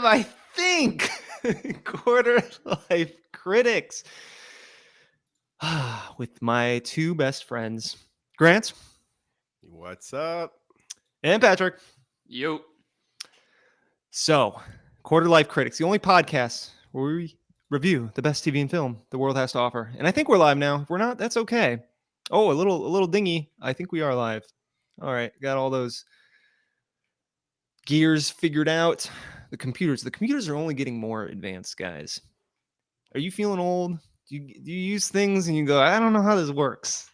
I think. Quarter Life Critics. With my two best friends, Grant What's up? and Patrick. Yo. So, Quarter Life Critics, the only podcast where we review the best TV and film the world has to offer. And I think we're live now. If we're not, that's okay. Oh, a little dingy. I think we are live. All right, got all those gears figured out. The computers are only getting more advanced, guys. Are you feeling old? Do you use things and you go, I don't know how this works?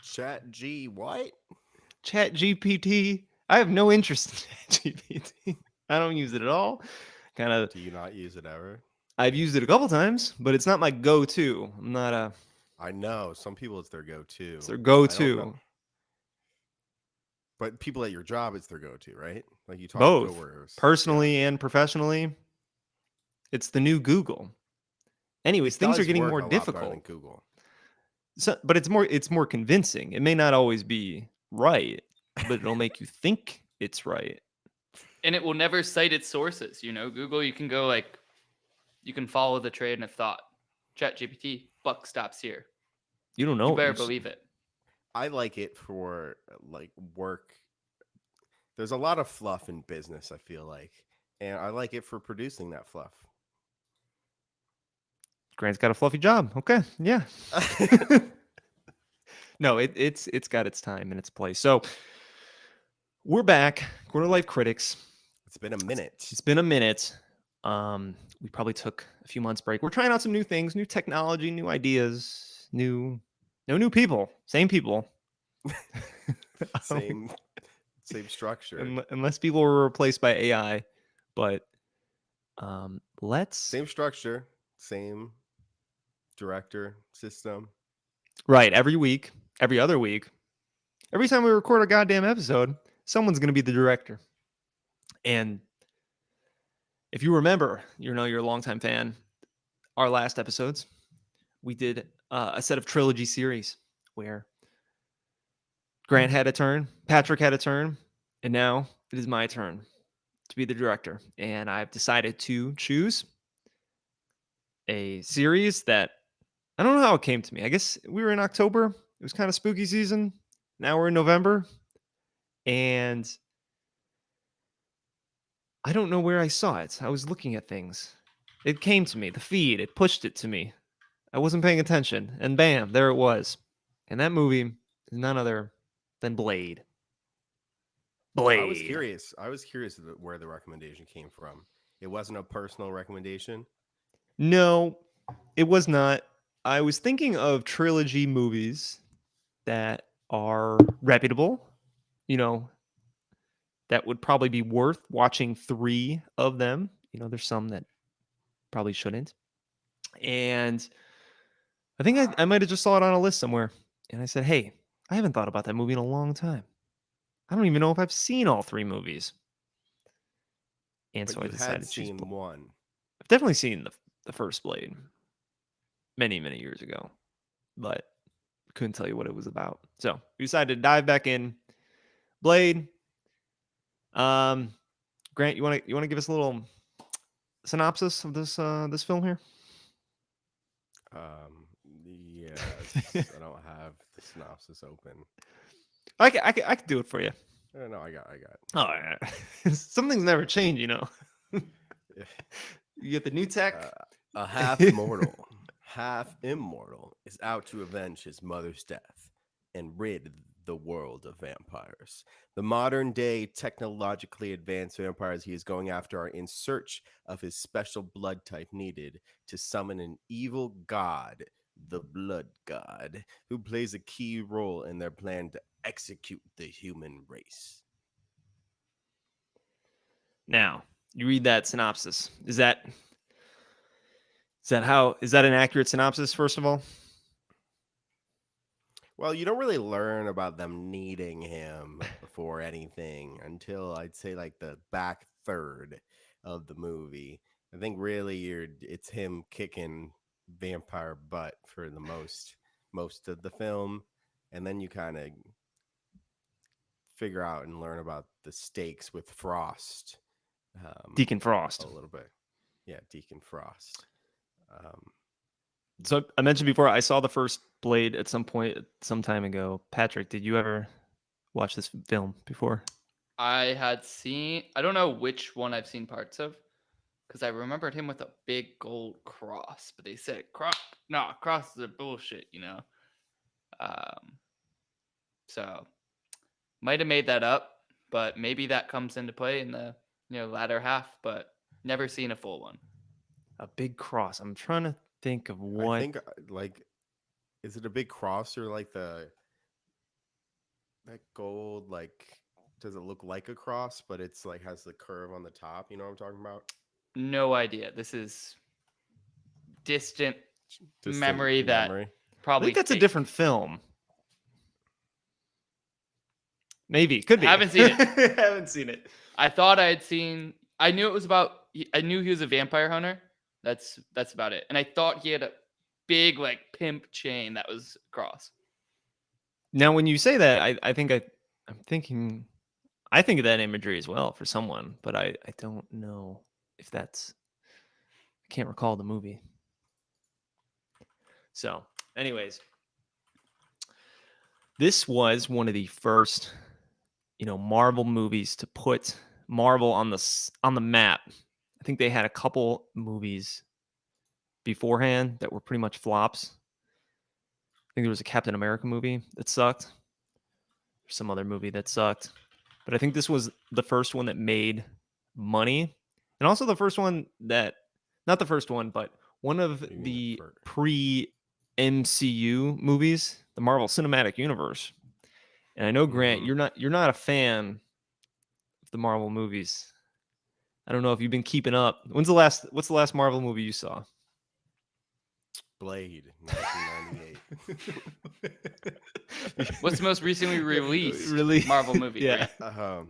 Chat G what? Chat GPT. I have no interest in Chat GPT. I don't use it at all. Kind of. Do you not use it ever? I've used it a couple times, but it's not my go-to. I'm not a. I know some people it's their go-to. It's their I don't go-to. know. But people at your job, it's their go-to, right? Like you talk to Both coworkers. personally and professionally. It's the new Google. Anyways, It things are does getting work more a lot better difficult. than Google. So, but it's more convincing. It may not always be right, but it'll make you think it's right. And it will never cite its sources. You know, Google, you can go like, you can follow the train of thought. ChatGPT, buck stops here. You don't know. You what better you're s- believe it. I like it for like work. There's a lot of fluff in business, I feel like. And I like it for producing that fluff. Grant's got a fluffy job. Okay, yeah. No, it's got its time and its place. So we're back. Quarter Life Critics. It's been a minute. It's been a minute. We probably took a few months break. We're trying out some new things, new technology, new ideas, no new people, same people. Same structure. Unless people were replaced by AI, but let's Same structure, same director system. right every week, every other week, every time we record a goddamn episode, someone's gonna be the director. And if you remember, you're a longtime fan. Our last episodes, we did a set of trilogy series where Grant had a turn, Patrick had a turn, and now it is my turn to be the director. And I've decided to choose a series that I don't know how it came to me. I guess we were in October. It was kind of spooky season. Now we're in November. And I don't know where I saw it. I was looking at things. It came to me, the feed, it pushed it to me. I wasn't paying attention. And bam, there it was. And that movie is none other than Blade. Blade. I was curious. Where the recommendation came from. It wasn't a personal recommendation. No, it was not. I was thinking of trilogy movies that are reputable, that would probably be worth watching 3 of them. There's some that probably shouldn't. And I think I might have just saw it on a list somewhere. And I said, hey, I haven't thought about that movie in a long time. I don't even know if I've seen all 3 movies. And But so I you decided had to choose seen Blade. one. I've definitely seen the first Blade many, many years ago, but couldn't tell you what it was about. So we decided to dive back in. Blade. Grant, you want to give us a little synopsis of this film here? Yes, I don't have the synopsis open. I can do it for you. No, I got. Oh, yeah. Some things never change, You get the new tech. A half mortal, half immortal is out to avenge his mother's death and rid the world of vampires. The modern day technologically advanced vampires he is going after are in search of his special blood type needed to summon an evil god, the Blood God, who plays a key role in their plan to execute the human race. Now, you read that synopsis. Is that an accurate synopsis, first of all? Well, you don't really learn about them needing him for anything until I'd say like the back third of the movie. I think really it's him kicking vampire butt for the most of the film, and then you kind of figure out and learn about the stakes with Frost Deacon Frost. a little bit. Yeah, Deacon Frost. So I mentioned before, I saw the first Blade at some point, some time ago. Patrick, did you ever watch this film before? I had seen, I don't know which one I've seen parts of, because I remembered him with a big gold cross, but they said crosses are bullshit, you know. So might have made that up, but maybe that comes into play in the latter half. But never seen a full one. A big cross. I'm trying to think of I what. think like, is it a big cross or like that gold? Like, does it look like a cross, but it's like has the curve on the top? You know what I'm talking about? No idea. This is distant Distant memory that memory. I probably think that's a fake. different film. Maybe could be. Haven't seen it. Haven't seen it. I thought I had seen. I knew it was about. I knew he was a vampire hunter. That's about it. And I thought he had a big like pimp chain that was cross. Now, when you say that, I think I'm thinking. I think of that imagery as well for someone, but I don't know if that's. I can't recall the movie. So, anyways, this was one of the first, Marvel movies to put Marvel on the map. I think they had a couple movies beforehand that were pretty much flops. I think there was a Captain America movie that sucked. There's some other movie that sucked. But I think this was the first one that made money. And also the first one that, not the first one, but one of What do you mean the first? pre-MCU movies, the Marvel Cinematic Universe. And I know, Grant, Mhm. you're not a fan of the Marvel movies. I don't know if you've been keeping up. What's the last Marvel movie you saw? Blade, 1998. What's the most recently released Really? Marvel movie? Yeah. Grant?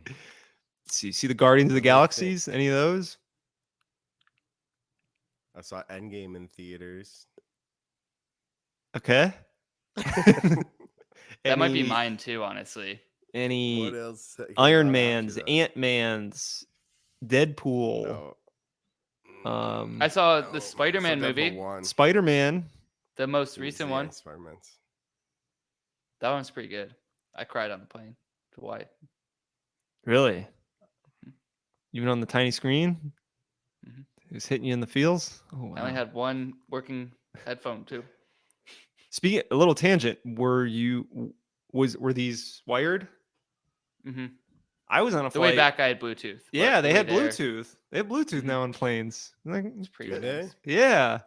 See the Guardians of the Let me think. Galaxies? Any of those? I saw Endgame in theaters. Okay. That might be Any- mine too, honestly. Any What else? came Iron out Man's, after that? Ant-Man's, Deadpool, No. I saw No. the Spider-Man So Deadpool movie, 1. Spider-Man. the most recent one. Spider-Man's. That one's pretty good. I cried on the plane to Hawaii. Really? Even on the tiny screen? Mhm. It was hitting you in the feels? Oh, I only wow. had one working headphone too. Speaking a little tangent, were these wired? Hmm I was on a The flight. way back, I had Bluetooth. but Yeah, the they way had there, Bluetooth. They have Bluetooth Mhm. now on planes. Like, It's pretty Did good. they? yeah.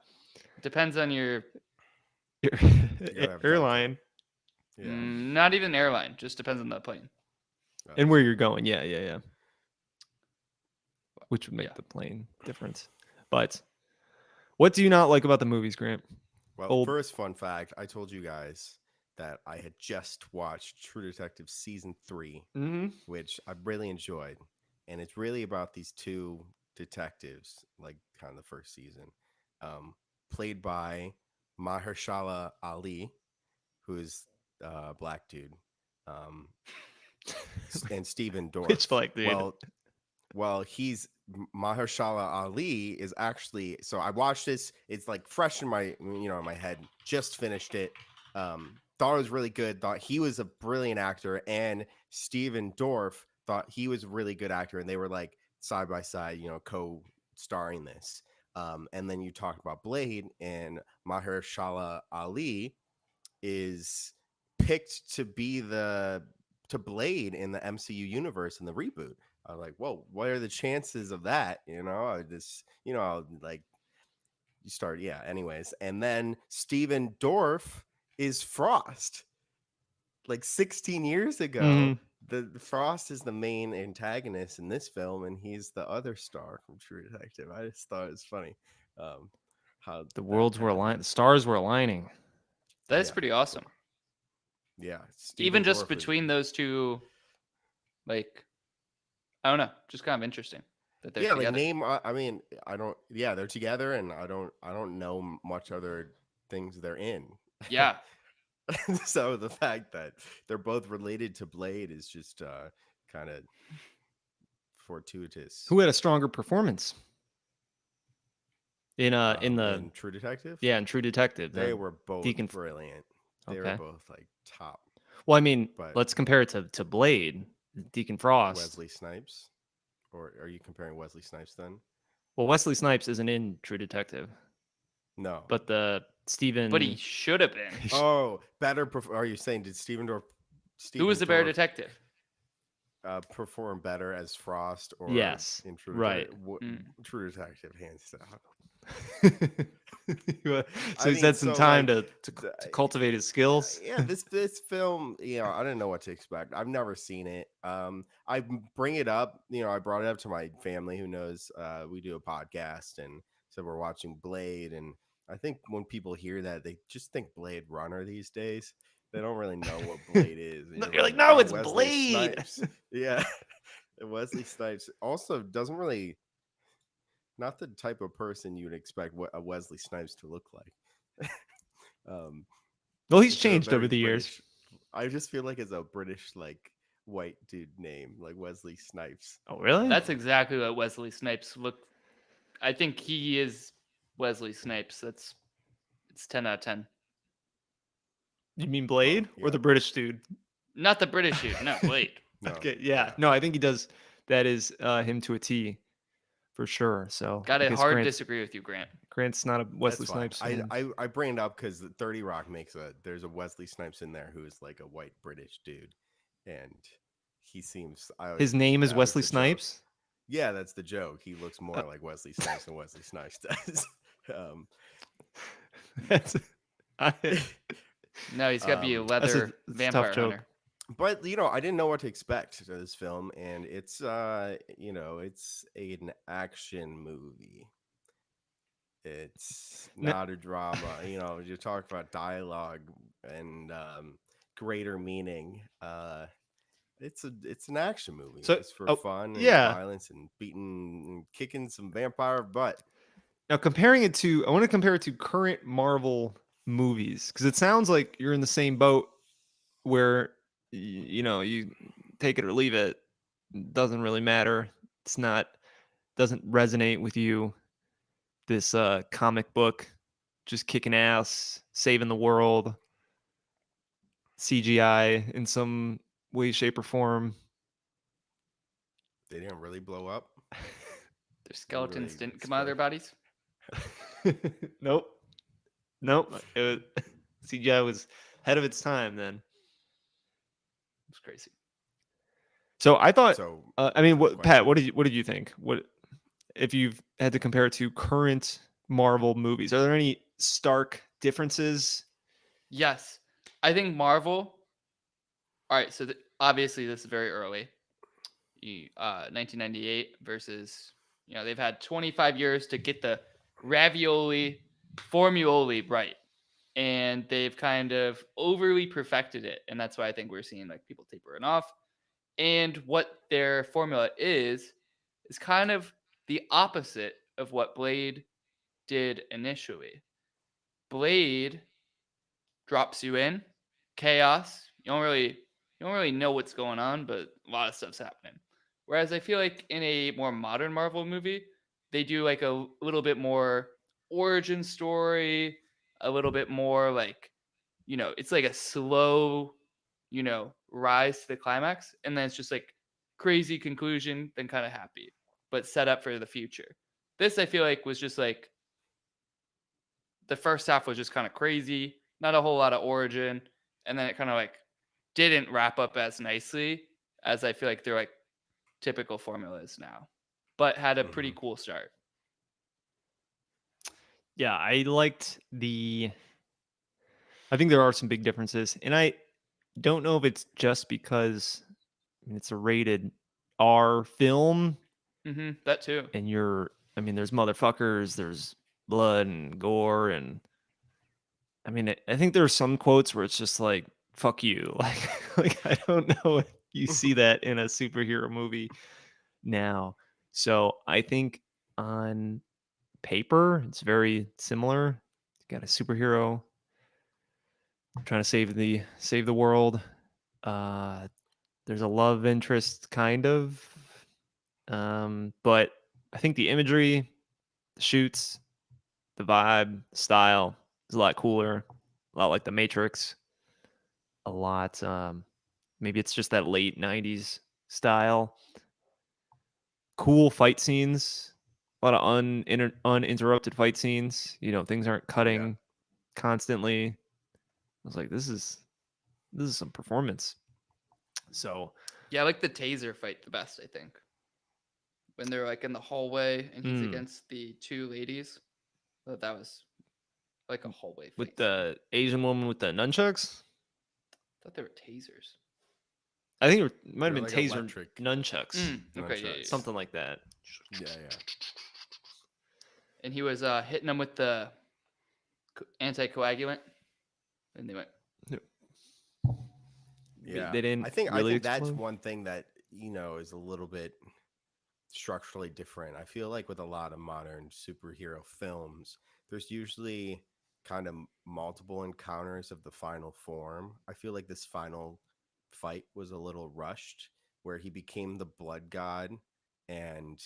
Depends on your, have Airline Yeah. not even airline. Just depends on the plane. and where you're going. Yeah. Which would make Yeah. the plane difference. But what do you not like about the movies, Grant? Well, Old- first fun fact, I told you guys that I had just watched True Detective season 3, Mm-hmm. which I really enjoyed. And it's really about these two detectives, like kind of the first season, played by Mahershala Ali, who's a black dude, and Stephen Dorff. Which black dude? Well, Mahershala Ali is actually. So I watched this. It's like fresh in my my head. Just finished it. Thought it was really good. Thought he was a brilliant actor, and Stephen Dorff thought he was a really good actor, and they were like side by side, co-starring this. And then you talk about Blade, and Mahershala Ali is picked to be to Blade in the MCU universe in the reboot. I was like, whoa, what are the chances of that? Like you start, yeah. Anyways, and then Stephen Dorff is Frost. Like 16 years ago, Mhm. the Frost is the main antagonist in this film, and he's the other star from True Detective. I just thought it was funny how The that worlds were happened. aligning. The stars were aligning. That is Yeah. pretty awesome. Yeah, Even Stephen just Dorff was- between those two, like, I don't know, just kind of interesting that they're together. like name. I mean, I don't. Yeah, they're together, and I don't know much other things they're in. Yeah, So the fact that they're both related to Blade is just kind of fortuitous. Who had a stronger performance in the in True Detective? in True Detective? They were both Deacon brilliant. They Okay. were both like top. Well, I mean, But let's compare it to Blade, Deacon Frost. Wesley Snipes, or are you comparing Wesley Snipes then? Well, Wesley Snipes isn't in True Detective, No. but the Stephen. But he should have been. Oh, better. Are you saying did Who was the better detective? Perform better as Frost or Yes, in True right. Detective? True Detective, hands down. So I he's mean, had some so, time like, to cultivate his skills. Yeah, this film, I didn't know what to expect. I've never seen it. I bring it up, I brought it up to my family who knows we do a podcast, and so we're watching Blade, and I think when people hear that, they just think Blade Runner these days. They don't really know what Blade is. And You're like, no, "Oh, it's Wesley Blade." Snipes." Yeah, and Wesley Snipes also doesn't really, not the type of person you would expect a Wesley Snipes to look like. Well, he's It's a changed over very the years. British. I just feel like it's a British like white dude name, like Wesley Snipes. Oh, really? That's exactly what Wesley Snipes looked. I think he is Wesley Snipes. It's 10 out of 10. You mean Blade or yeah. the British dude? Not the British dude. No, Blade. No, Okay, yeah. No, I think he does. That is him to a T, for sure. So Got I to guess hard disagree with you, Grant. Grant's not a That's Wesley fine. Snipes fan. I bring it up because 30 Rock there's a Wesley Snipes in there who's like a white British dude, and he seems. His name is that was Wesley the joke. Snipes. Yeah, that's the joke. He looks more like Wesley Snipes than Wesley Snipes does. That's, I, No, he's got to be a that's leather a vampire tough joke. hunter. But I didn't know what to expect to this film, and it's it's an action movie. It's No- not a drama. You talk about dialogue and greater meaning. It's an action movie. So- It's for oh, fun and yeah. violence and beating and kicking some vampire butt. Now I want to compare it to current Marvel movies because it sounds like you're in the same boat where you take it or leave it. Doesn't really matter. Doesn't resonate with you. This comic book, just kicking ass, saving the world, CGI in some way, shape, or form. They didn't really blow up. Their skeletons really didn't come out of their bodies. Nope. CGI was ahead of its time then. It's crazy. So I thought. So I mean, question. Pat, what did you think? What if you've had to compare it to current Marvel movies? Are there any stark differences? Yes. I think Marvel. All right. So obviously, this is very early. 1998 versus, they've had 25 years to get the ravioli formuoli right. And they've kind of overly perfected it. And that's why I think we're seeing like people tapering off. And what their formula is kind of the opposite of what Blade did initially. Blade drops you in chaos. You don't really know what's going on, but a lot of stuff's happening. Whereas I feel like in a more modern Marvel movie, they do like a little bit more origin story, a little bit more like, it's like a slow, rise to the climax, and then it's just like crazy conclusion, then kind of happy, but set up for the future. This I feel like was just like the first half was just kind of crazy, not a whole lot of origin, and then it kind of like didn't wrap up as nicely as I feel like they're like typical formulas now, but had a pretty cool start. Yeah, I think there are some big differences, and I don't know if it's just because it's a rated R film, That too. and there's motherfuckers, there's blood and gore, and I think there are some quotes where it's just like "fuck you," like I don't know if you see that in a superhero movie now. So I think on paper it's very similar. You got a superhero trying to save the world. There's a love interest, kind of. But I think the imagery, the shoots, the vibe, the style is a lot cooler, a lot like the Matrix, a lot. Maybe it's just that late '90s style. Cool fight scenes, a lot of uninterrupted fight scenes. You know, things aren't cutting constantly. I was like, this is some performance. So Yeah, I like the taser fight the best, I think. When they're like in the hallway and he's against the two ladies. Thought that was like a hallway fight with scene. the Asian woman with the nunchucks, I thought they were tasers. I think it might have They're been like taser electric nunchucks, Okay, yeah, nunchucks. something like that. Yeah. And he was hitting them with the anticoagulant, and they went. Yeah. They didn't I think really that's explode? one thing that, is a little bit structurally different. I feel like with a lot of modern superhero films, there's usually kind of multiple encounters of the final form. I feel like this final fight was a little rushed, where he became the blood god and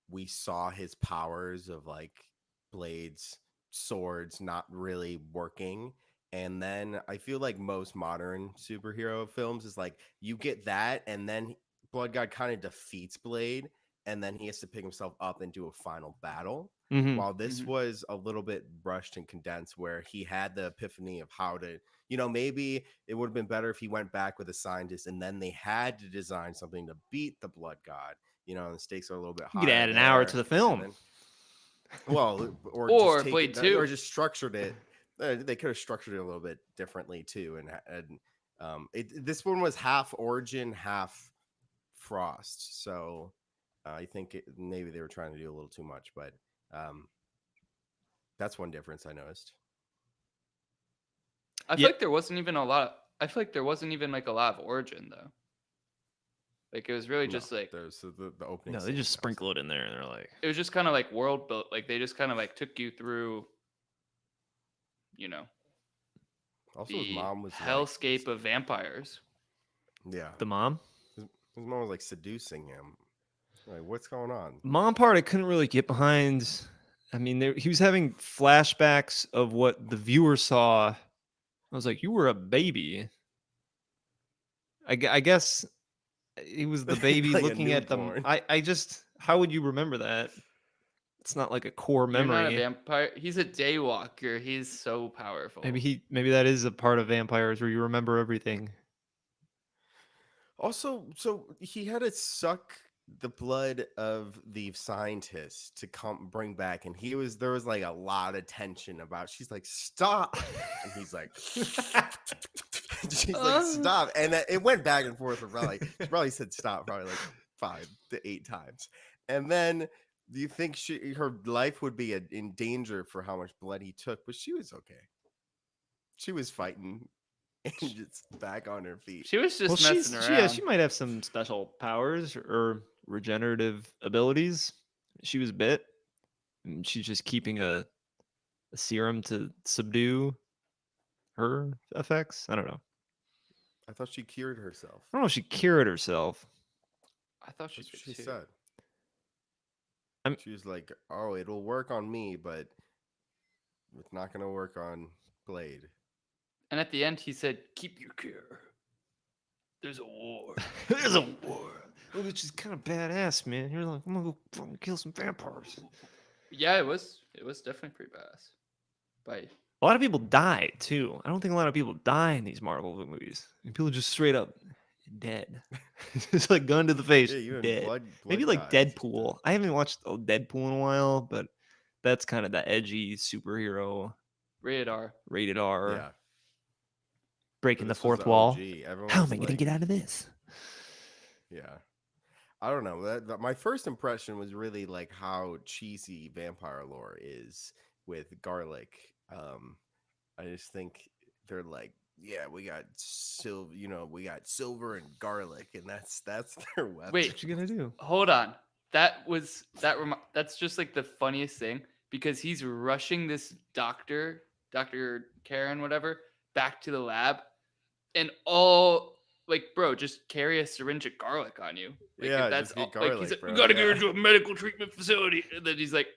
we saw his powers of like blades, swords not really working. And then I feel like most modern superhero films is like you get that, and then Blood God kind of defeats Blade, and then he has to pick himself up and do a final battle. Mhm. While this Mhm. was a little bit rushed and condensed, where he had the epiphany of how to, maybe it would have been better if he went back with a scientist and then they had to design something to beat the Blood God. The stakes are a little bit You higher. could add an hour to there, the film. and then- well, or Or just take Blade it, 2. or just structured it. They could have structured it a little bit differently too, and this one was half Origin, half Frost. So I think maybe they were trying to do a little too much, but that's one difference I noticed. I feel like there wasn't even a lot. I feel like there wasn't even like a lot of origin though. Like it was really just like there's the opening. No, they just scene, sprinkle it in there, and they're like, it was just kind of like world built. Like they just kind of like took you through, Also, his the mom was hellscape of vampires. yeah. the mom. His mom was like seducing him. Like, what's going on? Mom part I couldn't really get behind. I mean, he was having flashbacks of what the viewer saw. I was like, you were a baby. I guess he was the baby Like a looking at them. newborn. I just, how would you remember that? It's not like a core You're not a memory. vampire. He's a daywalker. He's so powerful. Maybe that is a part of vampires where you remember everything. Also, so he had to suck the blood of the scientist to bring back, and there was like a lot of tension about. She's like, "Stop," and he's like, "She's like, stop," and it went back and forth for she probably said stop probably like 5 to 8 times, and then. Do you think her life would be in danger for how much blood he took? But she was okay. She was fighting and just back on her feet. She was just messing around. Yeah, she might have some special powers or regenerative abilities. She was bit, and she's just keeping a serum to subdue her effects. I don't know. I thought she cured herself. I don't know if she cured herself. I thought she That's what did she too. said. She was like, "Oh, it'll work on me, but it's not going to work on Blade." And at the end, he said, "Keep your cure. There's a war." There's a war. Which is kind of badass, man. You're like, I'm gonna go fucking kill some vampires. Yeah, it was definitely pretty badass. But A lot of people die too. I don't think a lot of people die in these Marvel movies. And people are just straight up dead. It's like gun to the face, Yeah, even dead. blood Maybe like guys. Deadpool. I haven't watched Deadpool in a while, but that's kind of the edgy superhero rated R. rated R, Yeah. breaking But the this was fourth wall. OG. Everyone How was am I gonna like- get out of this? Yeah. I don't know. My first impression was really like how cheesy vampire lore is with garlic. I just think they're like, yeah, we got silver, we got silver and garlic, and that's their weapon. Wait, What you gonna do? hold on. That's just like the funniest thing because he's rushing this Dr. Karen, whatever, back to the lab, and all like, bro, just carry a syringe of garlic on you. Like, Yeah, if that's just get all, like, he's garlic, like, bro, we gotta get yeah. into a medical treatment facility, and then he's like,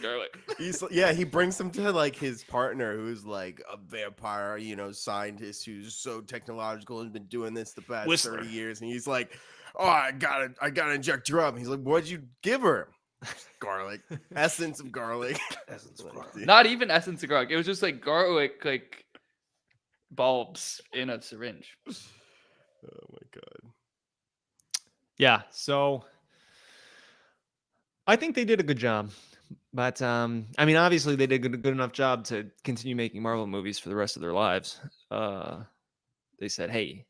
garlic. He brings him to like his partner who's like a vampire, scientist who's so technological and been doing this the past Whistler. 30 years. And he's like, oh, I gotta inject her up. And he's like, what'd you give her? Garlic. Essence of garlic. Essence of Like, garlic. dude. Not even essence of garlic. It was just like garlic, like bulbs in a syringe. Oh my god. Yeah, so I think they did a good job. But I mean, obviously they did a good enough job to continue making Marvel movies for the rest of their lives. They said, "Hey,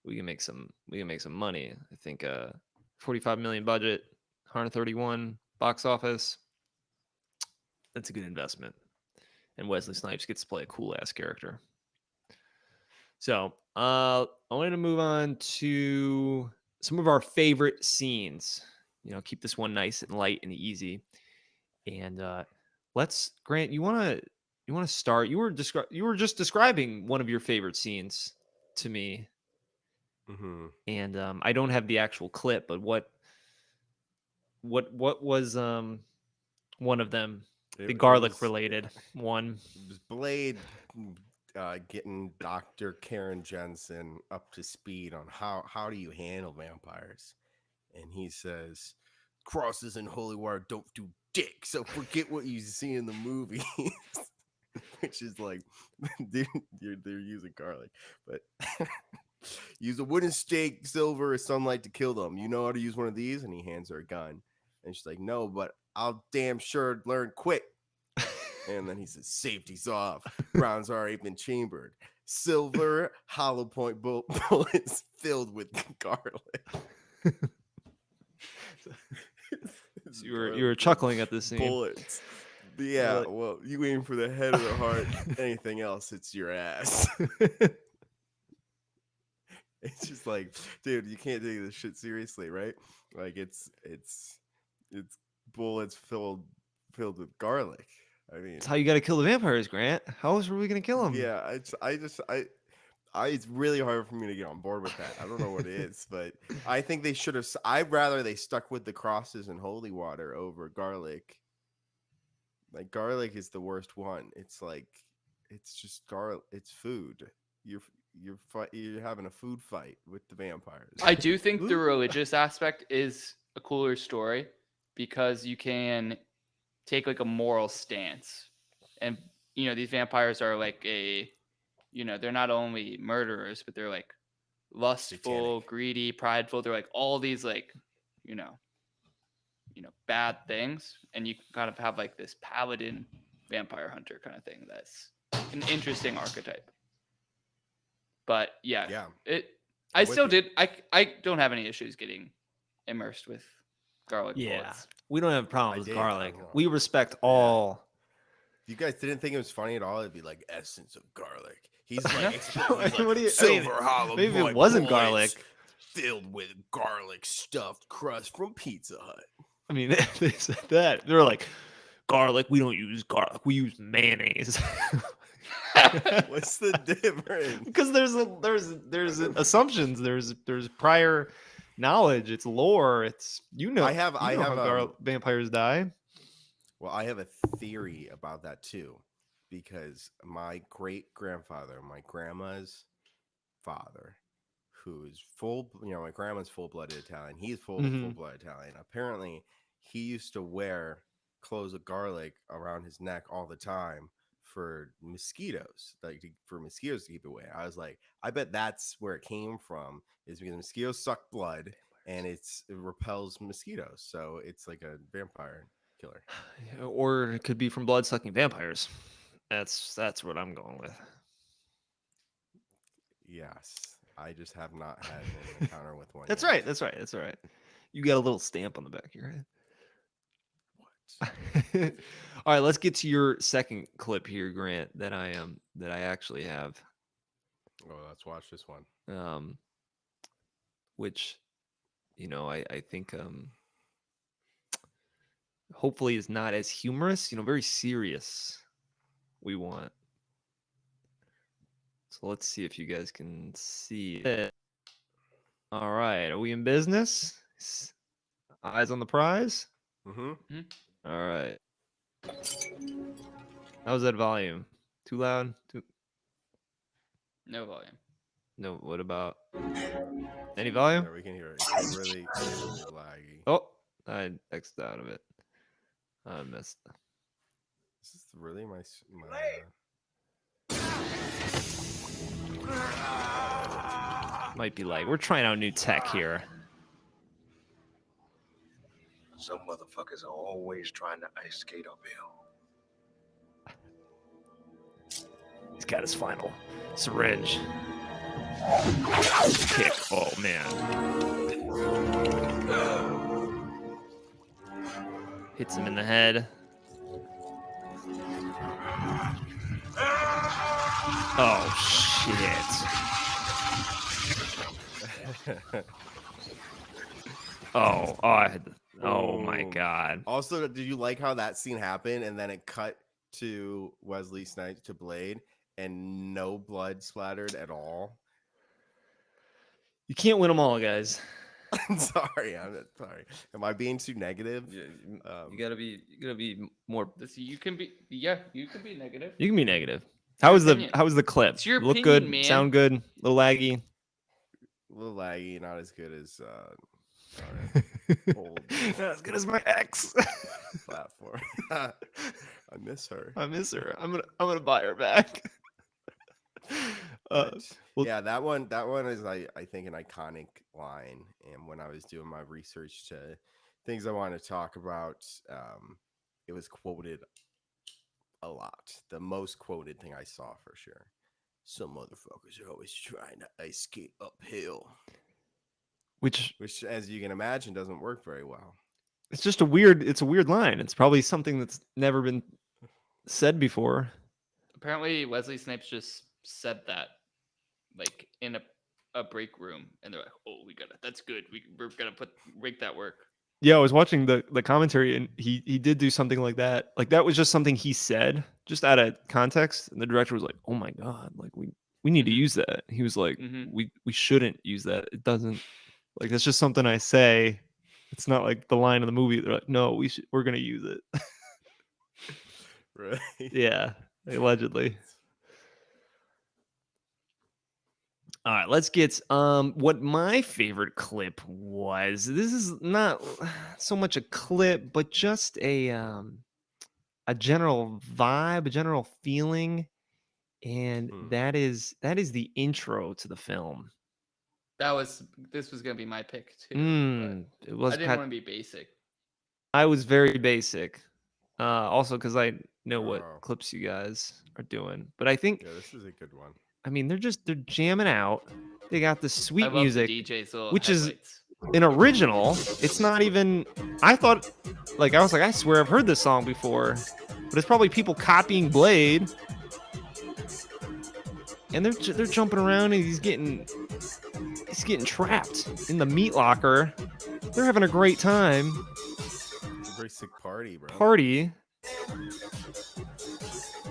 we can make some money." I think 45 million budget, 131 box office. That's a good investment. And Wesley Snipes gets to play a cool ass character. So, I wanted to move on to some of our favorite scenes. Keep this one nice and light and easy. And let's Grant, you want to start? You were just describing one of your favorite scenes to me, Mm-hmm. and I don't have the actual clip, but what was one of them, the garlic related one? It was Blade getting Dr. Karen Jensen up to speed on how do you handle vampires. And he says, crosses and holy water don't do dick, so forget what you see in the movies. Which is like, dude, they're using garlic, but use a wooden stake, silver, or sunlight to kill them. You know how to use one of these? And he hands her a gun. And she's like, no, but I'll damn sure learn quick. And then he says, safety's off. Rounds already been chambered. Silver hollow point bullets filled with garlic. So you were chuckling at this scene. Bullets. Yeah, well, you aim for the head of the heart. Anything else, it's your ass. It's just like, dude, you can't take this shit seriously, right? Like it's bullets filled with garlic. I mean, That's how you got to kill the vampires, Grant. How else were we gonna kill them? yeah, it's really hard for me to get on board with that. I don't know what it is, but I think they should have. I'd rather they stuck with the crosses and holy water over garlic. Like garlic is the worst one. It's like, it's just garlic. It's food. You're having a food fight with the vampires. I do think the religious aspect is a cooler story because you can take like a moral stance, and these vampires are like they're not only murderers, but they're like lustful, Satanic. greedy, prideful. They're like all these like bad things, and you kind of have like this paladin vampire hunter kind of thing. That's an interesting archetype. But yeah. I still did. I don't have any issues getting immersed with garlic bullets. We don't have a problem I with did, garlic. I don't know. We respect all. You guys didn't think it was funny at all? It'd be like essence of garlic. He's like, What do you- silver hollow. maybe it point wasn't bullets garlic. filled with garlic stuffed crust from Pizza Hut. I mean, they said that. They're like, garlic. We don't use garlic. We use mayonnaise. What's the difference? Because there's assumptions. There's prior knowledge. It's lore. It's I have how vampires die. Well, I have a theory about that too, because my great grandfather, my grandma's father, who is my grandma's full-blooded Italian. He's full-blooded Italian. Apparently, he used to wear cloves of garlic around his neck all the time for mosquitoes, for mosquitoes to keep away. I was like, I bet that's where it came from, is because mosquitoes suck blood and it repels mosquitoes. So it's like a vampire killer. Or it could be from blood-sucking vampires. That's what I'm going with. Yes. I just have not had an encounter with one. That's yet. right. That's right. That's all right. You got a little stamp on the back of your head. What? All right, let's get to your second clip here, Grant, that I actually have. Oh, let's watch this one. Which, I think hopefully is not as humorous, very serious. We want. So let's see if you guys can see it. All right, are we in business? Eyes on the prize. Mm-hmm. All right. How's that volume? Too loud? Too No volume. no. What about any volume? Yeah, we can hear it. It's getting really laggy. Oh, I X'd out of it. I missed. This is really my Might be like we're trying out new tech here. Some motherfuckers are always trying to ice skate uphill. He's got his final syringe. Kick. Oh man. Hits him in the head. Oh shit. Oh my Boom. god. Also, did you like how that scene happened and then it cut to Wesley Snipes to Blade and no blood splattered at all? You can't win them all, guys. I'm sorry. I'm sorry. Am I being too negative? You gotta be more. You can be you can be negative. You can be negative. Your How was opinion. the clip? It's your Look opinion, good, man. sound good, a little laggy. A little laggy, not as good as old Not as good as my ex. platform. I miss her. I miss her. I'm gonna buy her back. But, well- yeah, that one is I think an iconic line. And when I was doing my research to things I want to talk about, it was quoted a lot. The most quoted thing I saw for sure. Some motherfuckers are always trying to ice skate uphill, which which, as you can imagine, doesn't work very well. it's just a weird line. It's probably something that's never been said before. Apparently, Wesley Snipes just said that, like in a break room, and they're like, "Oh, that's good. We're gonna make that work." Yeah, I was watching the commentary, and he did do something like that. Like that was just something he said, just out of context. And the director was like, "Oh my god, like we need to Mhm. use that." He was like, Mhm. "We shouldn't use that. It doesn't like that's just something I say. It's not like the line of the movie." They're like, "No, we're gonna use it." Right? Yeah, allegedly. All right, let's get what my favorite clip was. This is not so much a clip, but just a general vibe, a general feeling, and Hmm. that is the intro to the film. This was gonna be my pick too. It But was I didn't want to be basic. I was very basic. Also because I know what Oh. clips you guys are doing. But I think Yeah, this is a good one. I mean they're jamming out. They got the I sweet love music. the DJ's little which is- headlights. An original. It's not even. I thought, like, I was like, I swear I've heard this song before, but it's probably people copying Blade. And they're jumping around, and he's getting trapped in the meat locker. They're having a great time. It's a very sick party, bro. Party.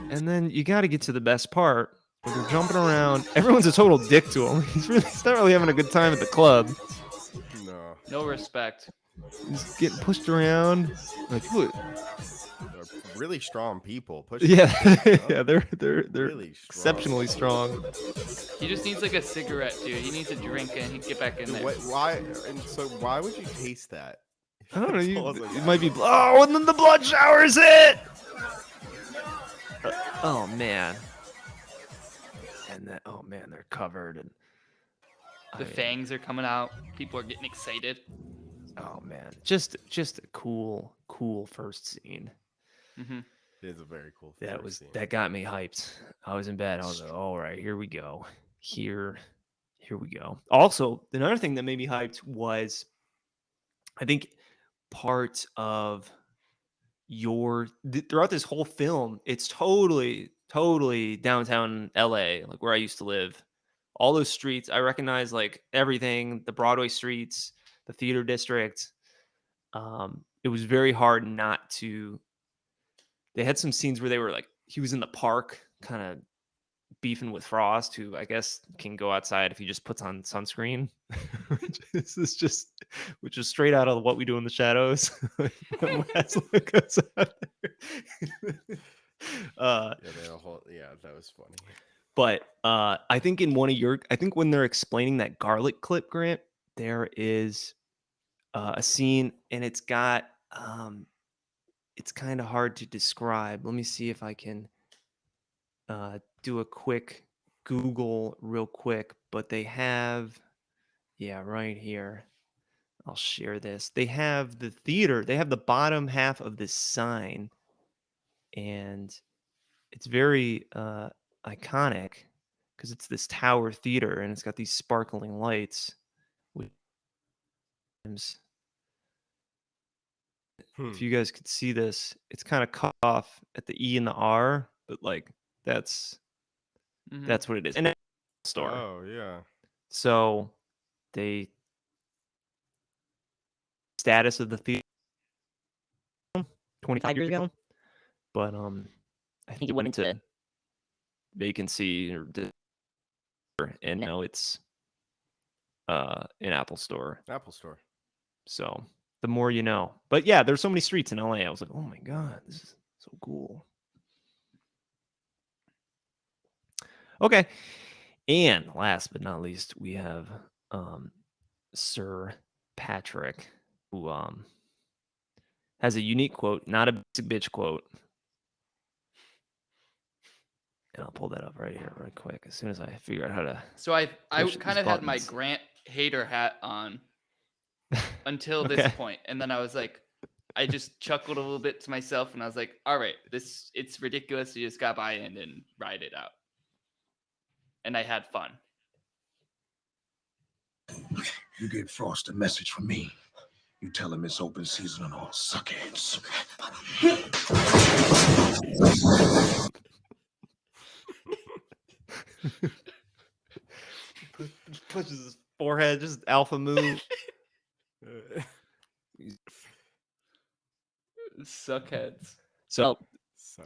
And then you got to get to the best part. Where they're jumping around. Everyone's a total dick to him. He's not really having a good time at the club. No, No respect. He's getting pushed around. Like, people, they're really strong people. yeah, Pushing yeah, they're really strong. exceptionally strong. He just needs like a cigarette, dude. He needs a drink and he'd get back in there. Why? And so, why would you taste that? I don't know. You, Balls like it that. might be. Oh, and then the blood showers hit. Oh man. And then, oh man, they're covered and. The fangs are coming out. People are getting excited. Oh man, just a cool first scene. Hmm It is a very cool. That got me hyped. I was in bed. I was like, all right, here we go. Here we go. Also, another thing that made me hyped was, I think, part of throughout this whole film, it's totally downtown LA, like where I used to live. All those streets, I recognize like everything, the Broadway streets, the theater district. It was very hard not to. They had some scenes where they were like, he was in the park, kind of beefing with Frost, who I guess can go outside if he just puts on sunscreen. Which is straight out of What We Do in the Shadows. When Laszlo goes out there. That was funny. But I think I think when they're explaining that garlic clip, Grant, there is a scene, and it's got it's kind of hard to describe. Let me see if I can do a quick Google real quick. But they have, right here. I'll share this. They have the theater. They have the bottom half of this sign, and it's very iconic because it's this tower theater, and it's got these sparkling lights. If you guys could see this, it's kind of cut off at the E and the R, but like that's what it is. And store. Oh yeah. So they status of the theater 25 years ago, but I think it went into vacancy and now it's an Apple Store. Apple Store. So the more you know. But yeah, there's so many streets in LA. I was like, oh my God, this is so cool. Okay. And last but not least, we have Sir Patrick, who has a unique quote, not a basic bitch quote. And I'll pull that up right here, right quick, as soon as I figure out how to. So I push kind these of had my buttons. Grant hater hat on until Okay. this point, and then I was like, I just chuckled a little bit to myself, and I was like, all right, it's ridiculous. You just got buy in and ride it out, and I had fun. You get Frost a message from me. You tell him it's open season on all suckheads. Pushes his forehead, just alpha move. Suckheads. So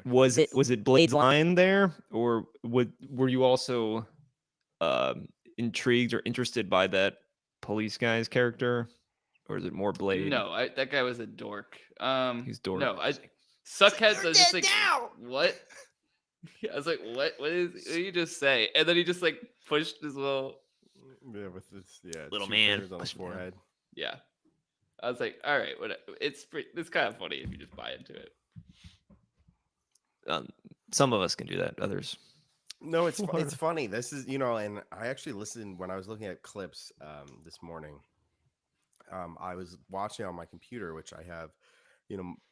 was it Blade's line there, or were you also intrigued or interested by that police guy's character, or is it more Blade? No, that guy was a dork. He's dork. No, Suckheads. I was just like, what? I was like, what did you just say? And then he just like pushed his little with this little two man fingers on the forehead. Yeah. I was like, all right, it's kind of funny if you just buy into it. Some of us can do that. Others. No, it's funny. This is and I actually listened when I was looking at clips this morning. I was watching on my computer, which I have,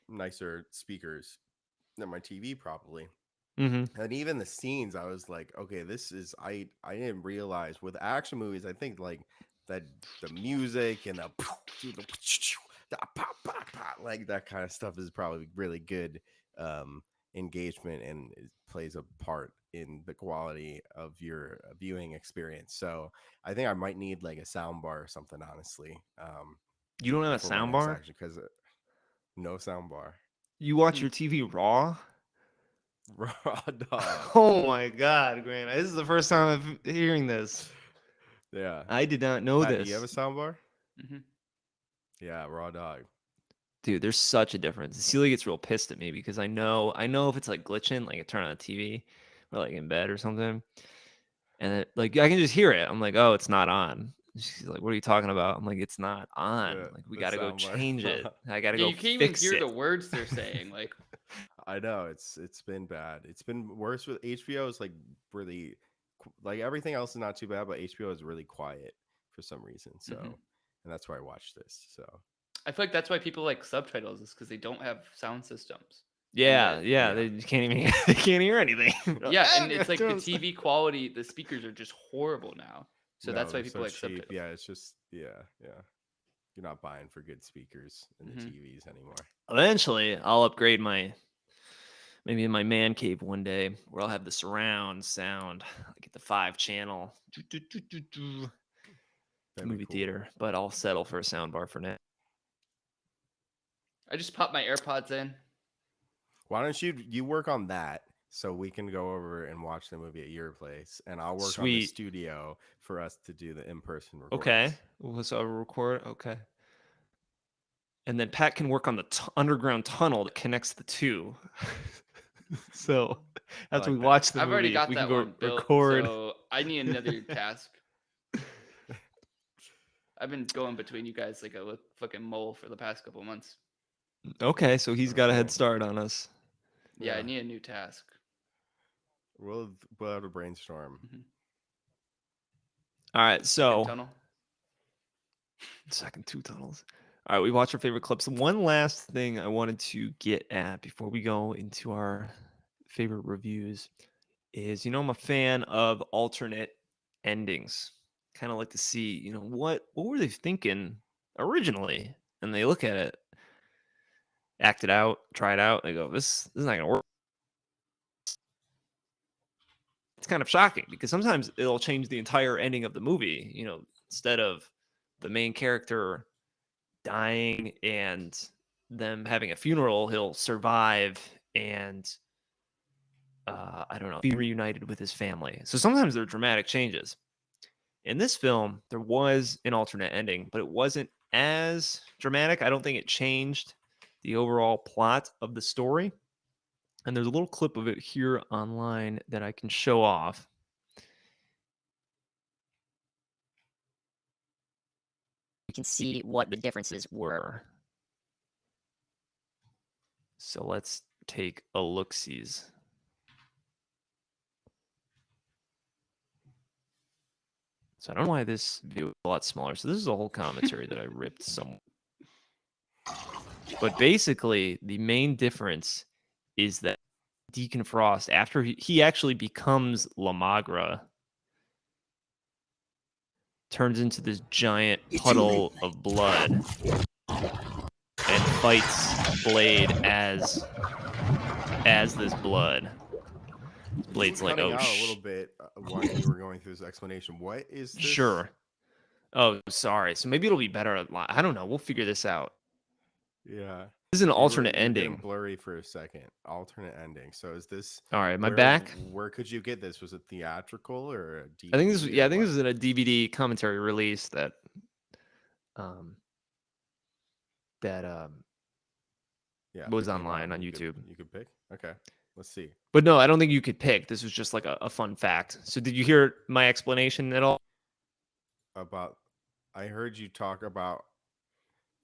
nicer speakers than my TV probably. Mm-hmm. And even the scenes, I was like, okay, this is I didn't realize with action movies, I think like that the music and like that kind of stuff is probably really good engagement, and it plays a part in the quality of your viewing experience. So I think I might need like a sound bar or something, honestly. You don't have a sound bar? Because no sound bar. You watch your TV raw? Raw dog. Oh my God, Grant! This is the first time I'm hearing this. Yeah, I did not know Pat, this. do you have a sound bar? Mm-hmm. Yeah, raw dog. Dude, there's such a difference. Celia gets real pissed at me because I know if it's like glitching, like I turn on the TV or like in bed or something, and it, like I can just hear it. I'm like, oh, it's not on. She's like, what are you talking about? I'm like, it's not on. Yeah, Like we the gotta go sound bar. change it. I gotta Yeah, go you can't even fix hear it. the words they're saying. Like, I know it's been bad. It's been worse with HBO. Is like really like everything else is not too bad, but HBO is really quiet for some reason. So, and that's why I watched this. So I feel like that's why people like subtitles, is because they don't have sound systems. Yeah, Yeah. they can't even they can't hear anything. Yeah, and it's like the TV quality, the speakers are just horrible now. So that's no, why they're people like cheap. subtitles. Yeah, it's just yeah. You're not buying for good speakers in the TVs anymore. Eventually, I'll upgrade maybe in my man cave one day where I'll have the surround sound, like at the 5-channel movie theater. But I'll settle for a sound bar for now. I just popped my AirPods in. Why don't you work on that? so we can go over and watch the movie at your place, and I'll work on the Sweet. studio for us to do the in-person recordings. Okay. So I'll record. Okay. And then Pat can work on the underground tunnel that connects the two. So after like we that. watch the I've movie, already got we that can go one built, record. so I need another task. I've been going between you guys like a fucking mole for the past couple months. Okay, so he's got a head Okay. start on us. Yeah, I Yeah. need a new task. We'll have a brainstorm. All right, so Tunnel. second two tunnels. All right, we watched our favorite clips. One last thing I wanted to get at before we go into our favorite reviews is, I'm a fan of alternate endings. Kind of like to see, what were they thinking originally? And they look at it, act it out, try it out. They go, this is not gonna work. It's kind of shocking because sometimes it'll change the entire ending of the movie. Instead of the main character dying and them having a funeral, he'll survive and I don't know, be reunited with his family. So sometimes there are dramatic changes. In this film, there was an alternate ending, but it wasn't as dramatic. I don't think it changed the overall plot of the story. And there's a little clip of it here online that I can show off. You can see what the differences were. So let's take a look-sees. So I don't know why this view is a lot smaller. So this is a whole commentary that I ripped some. But basically, the main difference is that Deacon Frost, after he actually becomes La Magra, turns into this giant puddle of blood and fights Blade as this blood. Blade's like, Cutting oh, out a little bit while you were going through this explanation. What is this? sure. Oh, sorry. So maybe it'll be better. I don't know. We'll figure this out. Yeah. This is an You were alternate getting ending. blurry for a second. Alternate ending. So is this? All right, my where- back. Where could you get this? Was it theatrical or a DVD? I think this. Yeah, I think or this is in a DVD commentary release that, yeah, was it came out online on and YouTube. You could pick. Okay, let's see. But no, I don't think you could pick. This was just like a fun fact. So did you hear my explanation at all? About, I heard you talk about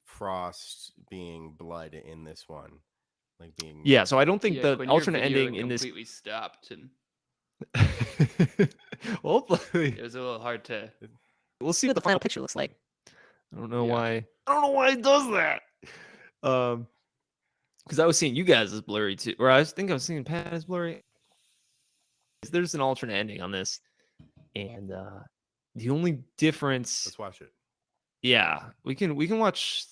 Frost being blood in this one, like being. Yeah. So I don't think Yeah, the Quinn, your alternate video ending in this. completely stopped, and Well, hopefully, it was a little hard to. we'll see See what the final picture looks like. I don't know Yeah. why. I don't know why it does that. Because I was seeing you guys as blurry too, or I think I was seeing Pat as blurry. There's an alternate ending on this, and the only difference, Let's watch it. yeah, we can watch.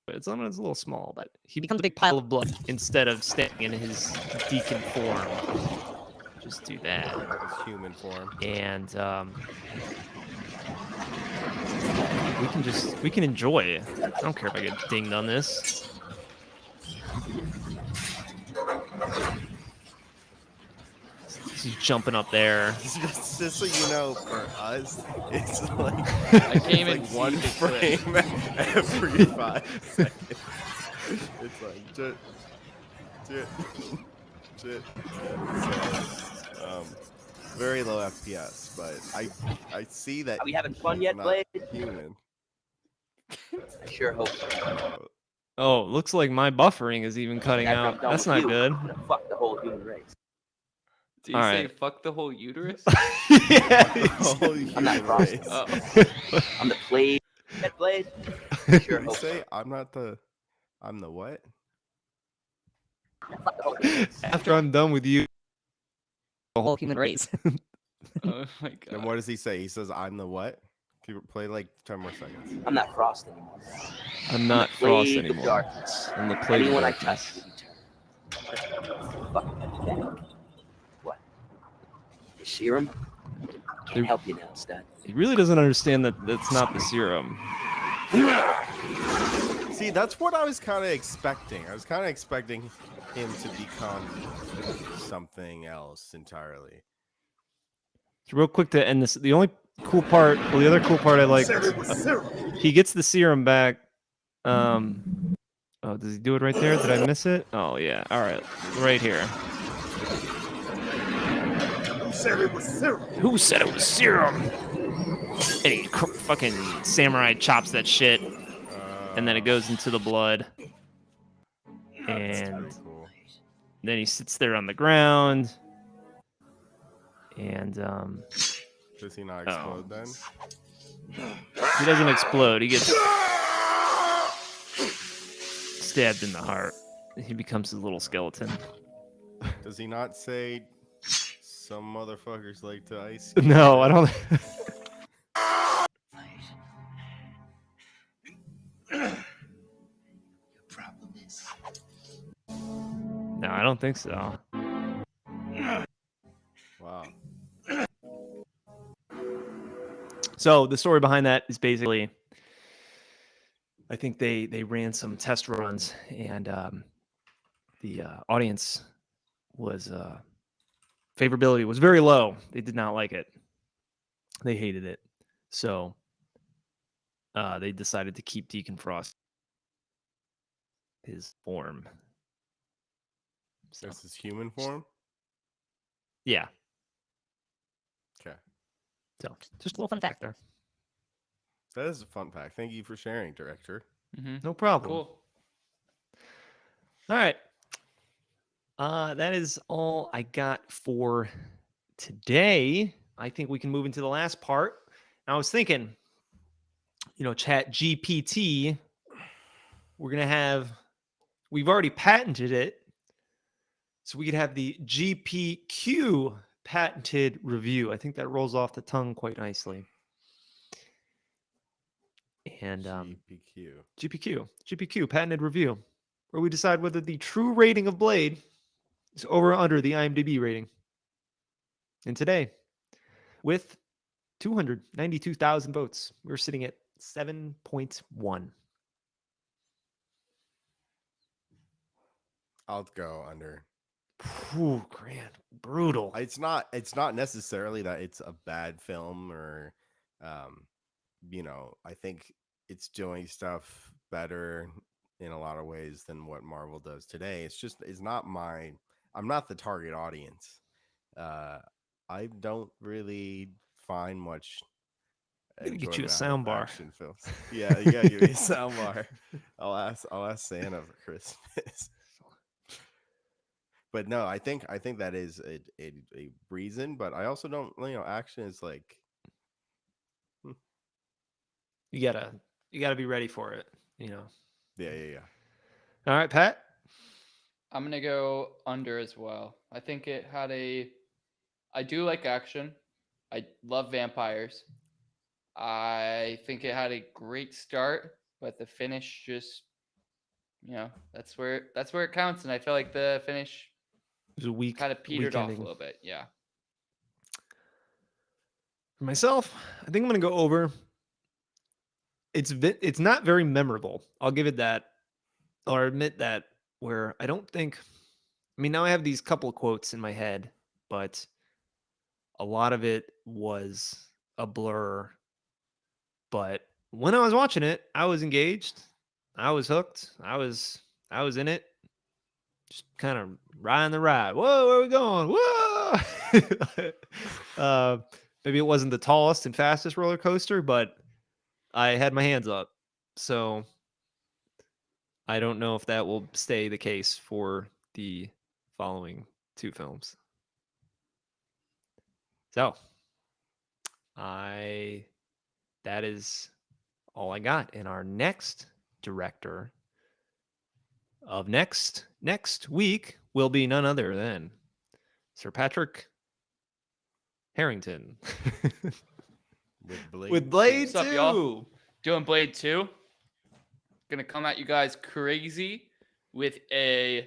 It's a little small, but he becomes a big pile of blood instead of staying in his deacon form. Just do that. His human form. And we can enjoy it. I don't care if I get dinged on this. He's jumping up there. Just so you know, for us, it's like I came it's in like one see the clip. frame every 5 seconds. It's like jit. So, very low FPS, but I see that. Are we having fun yet, not Blade? Human. I sure hope so. Oh, looks like my buffering is even cutting After I'm out. done That's with not you, good. I'm gonna fuck the whole human race. Do you All say right. fuck the whole uterus? Yeah. Whole I'm not human Frost. race. Oh. I'm the Blade. That Blade? Sure Did he hope say I'm the what? Fuck the whole human race. After I'm done with you, The whole human race. Oh my god. And what does he say? He says I'm the what? Can you play like 10 more seconds? I'm not Frost anymore. I'm not Frost Plague of anymore. darkness. I'm the plague of Anyone I darkness. touch will be turned. Fuck that. What? The serum? There- Can't help you now, stud. He really doesn't understand that that's not the serum. See, that's what I was kind of expecting. I was kind of expecting him to become something else entirely. So real quick to end this, the only cool part, well, the other cool part I like, he gets the serum back. Oh, does he do it right there? Did I miss it? Oh yeah. All right, right here. Who said it was serum? Who said it was serum? And he fucking samurai chops that shit, and then it goes into the blood. And Very cool. then he sits there on the ground. And Does he not explode then? he doesn't explode. He gets stabbed in the heart. He becomes a little skeleton. Does he not say some motherfuckers like to ice? No, I don't. No, I don't think so. Wow. So the story behind that is basically, I think they ran some test runs, and the audience was favorability was very low. They did not like it. They hated it. So they decided to keep Deacon Frost his form. So, This is human form? yeah. Okay. So just a little fun fact there. That is a fun fact. Thank you for sharing, director. Mm-hmm. No problem. Cool. All right. That is all I got for today. I think we can move into the last part. I was thinking, Chat GPT, we've already patented it. So we could have the GPQ patented review. I think that rolls off the tongue quite nicely. And GPQ patented review, where we decide whether the true rating of Blade is over or under the IMDb rating. And today, with 292,000 votes, we're sitting at 7.1. I'll go under. Ooh, Grant, brutal. It's not necessarily that it's a bad film or I think it's doing stuff better in a lot of ways than what Marvel does today. I'm not the target audience. I don't really find much. I'm gonna get you a enjoyment out of soundbar. action films. Yeah, you gotta give me a soundbar. I'll ask Santa for Christmas. But no, I think that is a reason. But I also don't, action is like. You gotta be ready for it. Yeah. All right, Pat. I'm gonna go under as well. I think it had I do like action. I love vampires. I think it had a great start, but the finish just, that's where it counts. And I feel like the finish It was a week. kind of petered off a ending. little bit. Yeah. For myself, I think I'm gonna go over. It's not very memorable. I'll give it that, or admit that. Where I don't think. I mean, now I have these couple of quotes in my head, but a lot of it was a blur. But when I was watching it, I was engaged. I was hooked. I was in it. Just kind of riding the ride. Whoa, where are we going? Whoa! Maybe it wasn't the tallest and fastest roller coaster, but I had my hands up. So I don't know if that will stay the case for the following two films. So that is all I got. And our next director of next week will be none other than Sir Patrick Harrington. With Blade What's up, 2. y'all? Doing Blade 2. Gonna come at you guys crazy with it's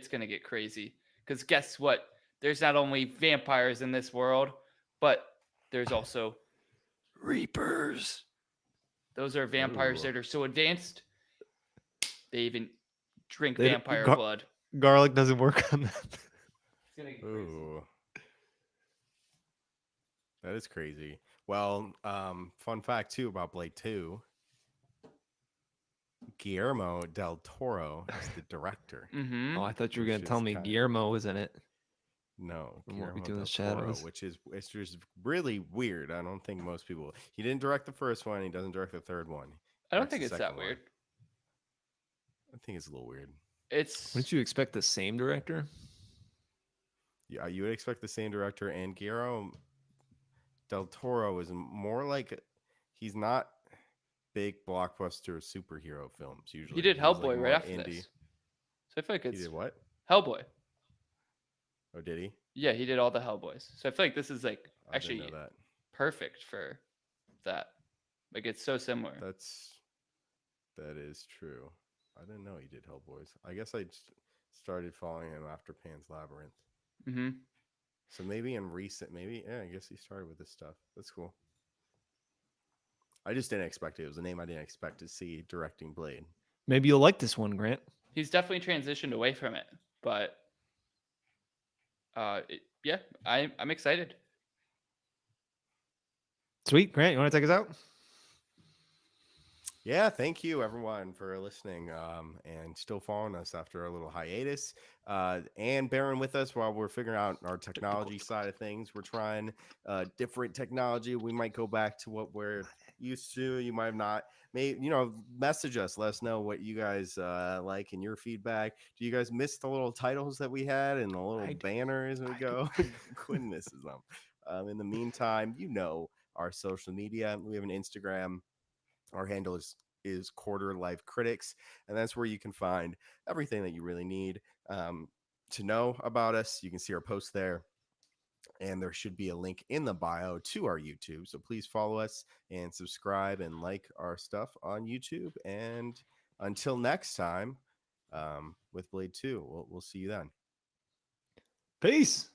gonna get crazy. Because guess what? There's not only vampires in this world, but there's also Reapers. Those are vampires Ooh. that are so advanced they even drink They- vampire gar- blood. Garlic doesn't work on that. It's gonna get crazy. Ooh. That is crazy. Well, fun fact too about Blade 2. Guillermo del Toro is the director. Mm-hmm. Oh, I thought you were Which gonna tell is me kinda- Guillermo was in it. No, And what we Guillermo do in del the Toro, shadows. which is it's just really weird. I don't think most people. He didn't direct the first one. He doesn't direct the third one. I don't Directs think the it's that second one. weird. I think it's a little weird. It's Wouldn't you expect the same director? Yeah, you would expect the same director, and Guillermo del Toro is more like he's not big blockbuster superhero films usually. he did He's, like, Hellboy more right after indie. this. So I feel like He it's did what? Hellboy. Oh, did he? Yeah, he did all the Hellboys. So I feel like this is like I didn't actually know that. perfect for that. Like it's so similar. That is true. I didn't know he did Hellboys. I guess I just started following him after Pan's Labyrinth. Mm-hmm. So maybe in recent, I guess he started with this stuff. That's cool. I just didn't expect it. It was a name I didn't expect to see directing Blade. Maybe you'll like this one, Grant. He's definitely transitioned away from it, but yeah, I'm excited. Sweet, Grant. You want to take us out? Yeah, thank you everyone for listening and still following us after a little hiatus and bearing with us while we're figuring out our technology side of things. We're trying different technology. We might go back to what we're used to. You might have not. Message us. Let us know what you guys like and your feedback. Do you guys miss the little titles that we had and the little banners as we go? Quinn misses them. In the meantime, our social media. We have an Instagram. Our handle is Quarter Life Critics, and that's where you can find everything that you really need to know about us. You can see our posts there, and there should be a link in the bio to our YouTube. So please follow us and subscribe and like our stuff on YouTube. And until next time, with Blade 2, we'll see you then. Peace.